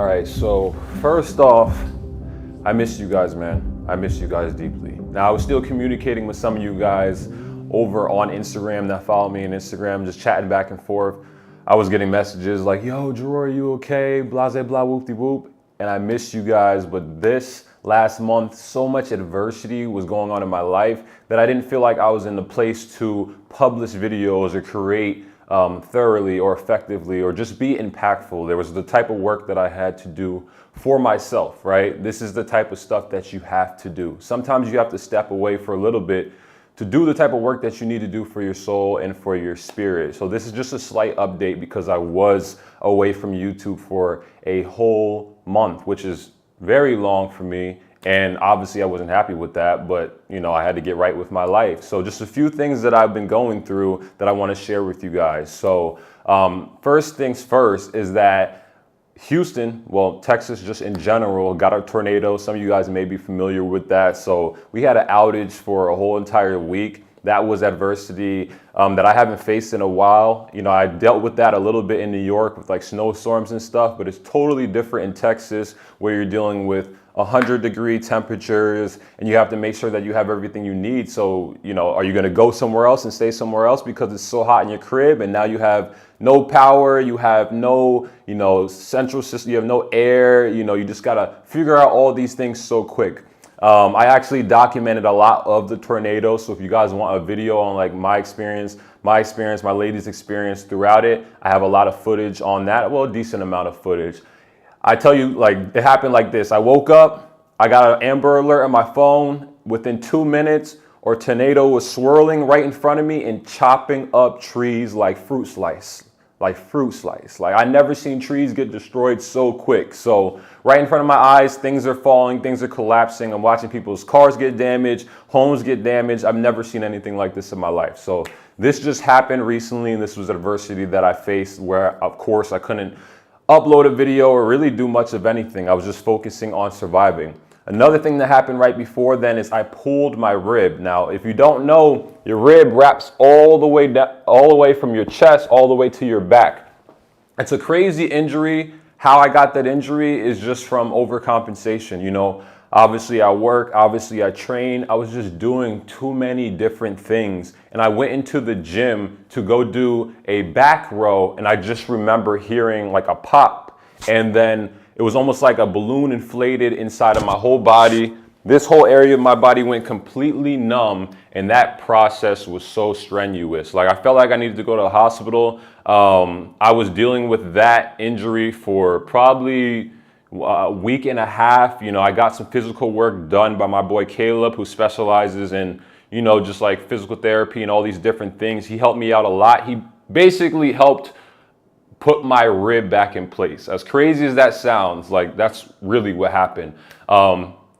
All right, so first off, I miss you guys, man. I miss you guys deeply. Now, I was still communicating with some of you guys over on Instagram that follow me on Instagram, just chatting back and forth. I was getting messages like, yo, Jeroy, you okay? Blase, blah, whoop-de-whoop. And I miss you guys, but this last month, so much adversity was going on in my life that I didn't feel like I was in the place to publish videos or create thoroughly or effectively or just be impactful. There was the type of work that I had to do for myself, right? This is the type of stuff that you have to do. Sometimes you have to step away for a little bit to do the type of work that you need to do for your soul and for your spirit. So this is just a slight update because I was away from YouTube for a whole month, which is very long for me. And obviously I wasn't happy with that, but you know, I had to get right with my life. So just a few things that I've been going through that I want to share with you guys. So first things first is that Houston, well, Texas just in general, got a tornado. Some of you guys may be familiar with that. So we had an outage for a whole entire week. That was adversity that I haven't faced in a while. You know, I dealt with that a little bit in New York with like snowstorms and stuff, but it's totally different in Texas where you're dealing with 100-degree temperatures and you have to make sure that you have everything you need. So, you know, are you going to go somewhere else and stay somewhere else because it's so hot in your crib and now you have no power, you have no, you know, central system, you have no air, you know, you just got to figure out all these things so quick. I actually documented a lot of the tornado. So if you guys want a video on like my experience, my lady's experience throughout it, I have a lot of footage on that. Well, a decent amount of footage. I tell you, like, it happened like this. I woke up, I got an Amber Alert on my phone. Within 2 minutes, a tornado was swirling right in front of me and chopping up trees like fruit slice. Like I never seen trees get destroyed so quick. So right in front of my eyes, things are falling, things are collapsing. I'm watching people's cars get damaged, homes get damaged. I've never seen anything like this in my life. So this just happened recently, and this was adversity that I faced where, of course, I couldn't upload a video or really do much of anything. I was just focusing on surviving. Another thing that happened right before then is I pulled my rib. Now, if you don't know, your rib wraps all the way down, all the way from your chest, all the way to your back. It's a crazy injury. How I got that injury is just from overcompensation. You know, obviously I work, obviously I train. I was just doing too many different things. And I went into the gym to go do a back row. And I just remember hearing like a pop. And then it was almost like a balloon inflated inside of my whole body. This whole area of my body went completely numb, and that process was so strenuous. Like I felt like I needed to go to the hospital. I was dealing with that injury for probably a week and a half. You know, I got some physical work done by my boy Caleb, who specializes in, you know, just like physical therapy and all these different things. He helped me out a lot. He basically helped put my rib back in place. As crazy as that sounds, like that's really what happened.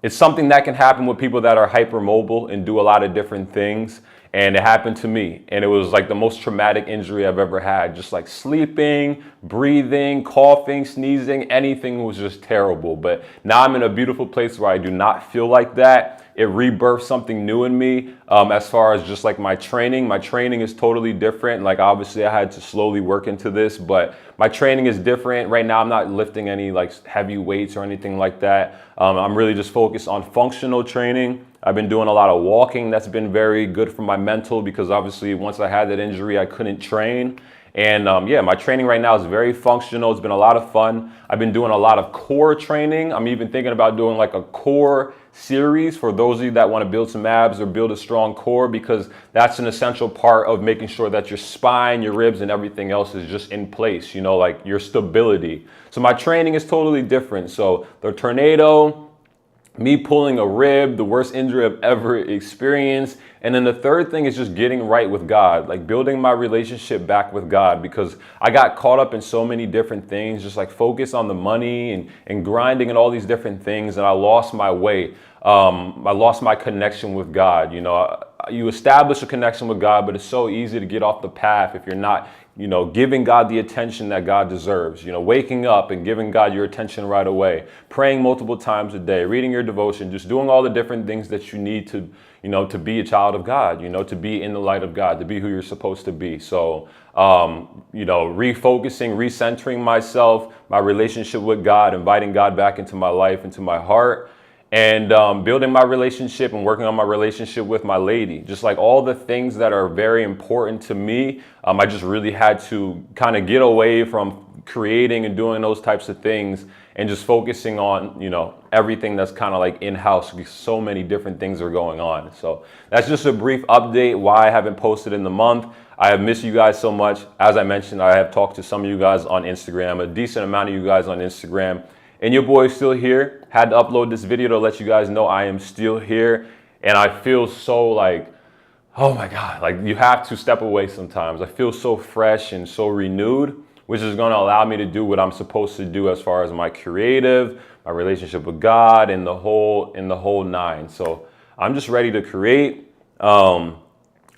It's something that can happen with people that are hypermobile and do a lot of different things. And it happened to me. And it was like the most traumatic injury I've ever had. Just like sleeping, breathing, coughing, sneezing, anything was just terrible. But now I'm in a beautiful place where I do not feel like that. It rebirthed something new in me as far as just like my training. My training is totally different. Like obviously I had to slowly work into this, but my training is different. Right now I'm not lifting any like heavy weights or anything like that. I'm really just focused on functional training. I've been doing a lot of walking. That's been very good for my mental because obviously once I had that injury, I couldn't train. And yeah, my training right now is very functional. It's been a lot of fun. I've been doing a lot of core training. I'm even thinking about doing like a core series for those of you that want to build some abs or build a strong core, because that's an essential part of making sure that your spine, your ribs, and everything else is just in place, you know, like your stability. So my training is totally different. So the tornado, me pulling a rib, the worst injury I've ever experienced. And then the third thing is just getting right with God, like building my relationship back with God, because I got caught up in so many different things, just like focus on the money and grinding and all these different things. And I lost my way. I lost my connection with God. You know, you establish a connection with God, but it's so easy to get off the path if you're not giving God the attention that God deserves, waking up and giving God your attention right away, praying multiple times a day, reading your devotion, just doing all the different things that you need to, to be a child of God, to be in the light of God, to be who you're supposed to be. So, refocusing, recentering myself, my relationship with God, inviting God back into my life, into my heart, and building my relationship and working on my relationship with my lady. Just like all the things that are very important to me, I just really had to kind of get away from creating and doing those types of things and just focusing on, everything that's kind of like in-house, because so many different things are going on. So that's just a brief update why I haven't posted in the month. I have missed you guys so much. As I mentioned, I have talked to some of you guys on Instagram, a decent amount of you guys on Instagram. And your boy is still here. Had to upload this video to let you guys know I am still here. And I feel so like, oh my God, like you have to step away sometimes. I feel so fresh and so renewed, which is gonna allow me to do what I'm supposed to do as far as my creative, my relationship with God, and the whole nine. So I'm just ready to create. I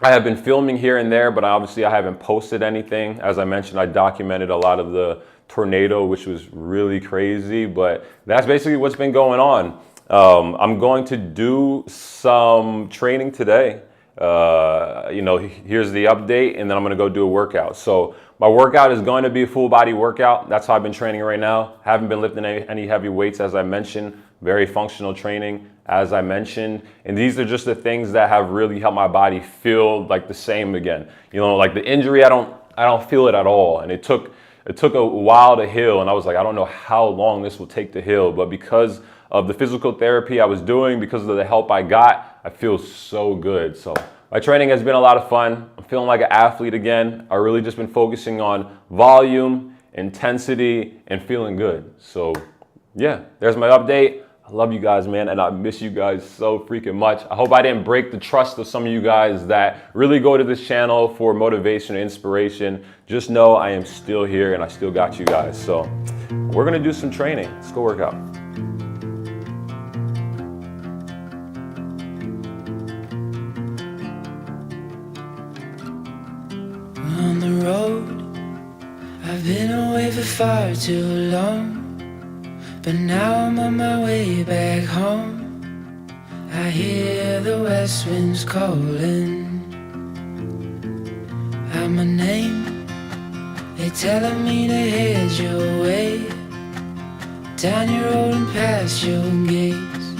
have been filming here and there, but obviously I haven't posted anything. As I mentioned, I documented a lot of the tornado, which was really crazy, but that's basically what's been going on. I'm going to do some training today. Here's the update, and then I'm going to go do a workout. So my workout is going to be a full body workout. That's how I've been training right now. Haven't been lifting any heavy weights, as I mentioned. Very functional training, as I mentioned. And these are just the things that have really helped my body feel like the same again. Like the injury, I don't feel it at all. And it took a while to heal, and I was like, I don't know how long this will take to heal, but because of the physical therapy I was doing, because of the help I got, I feel so good. So my training has been a lot of fun. I'm feeling like an athlete again. I've really just been focusing on volume, intensity, and feeling good. So yeah, there's my update. I love you guys, man, and I miss you guys so freaking much. I hope I didn't break the trust of some of you guys that really go to this channel for motivation and inspiration. Just know I am still here and I still got you guys. So we're gonna do some training. Let's go work out. On the road, I've been away for far too long. But now I'm on my way back home. I hear the west winds calling out my name. They're telling me to head your way, down your road and past your gates.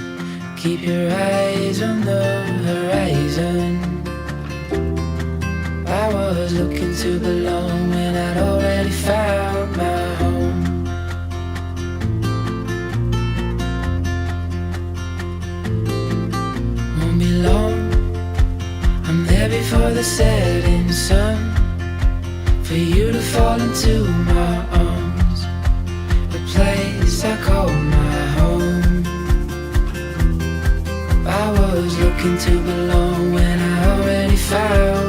Keep your eyes on the horizon. I was looking to belong when I'd already found my home. I'm there before the setting sun, for you to fall into my arms, a place I call my home. I was looking to belong when I already found